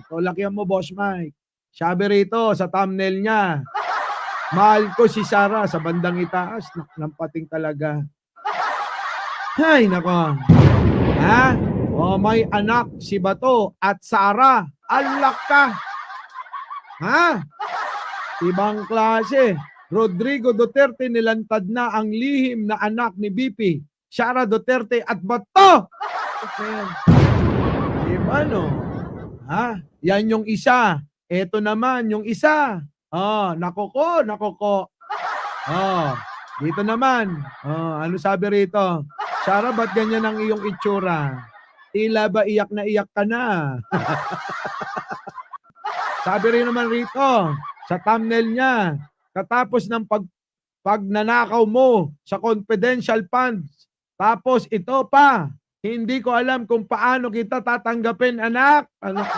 O, lakihan mo, Boss Mike. Sabi rito sa thumbnail niya, mahal ko si Sarah sa bandang itaas. Nampating talaga. Hay, nako. Ha? O, may anak si Bato at Sarah. Alak ka. Ha? Ibang klase. Rodrigo Duterte nilantad na ang lihim na anak ni BP, Sara Duterte at Bato. Diba, no? Ha? Yan yung isa. Ito naman yung isa. Oh, nakoko. Oh, dito naman. Oh, ano sabi rito? Sara, ba't ganyan ang iyong itsura? Tila ba iyak na iyak ka na? Sabi rin naman rito, sa thumbnail niya, katapos ng pagnanakaw mo sa confidential funds, tapos ito pa, hindi ko alam kung paano kita tatanggapin, anak. Ano?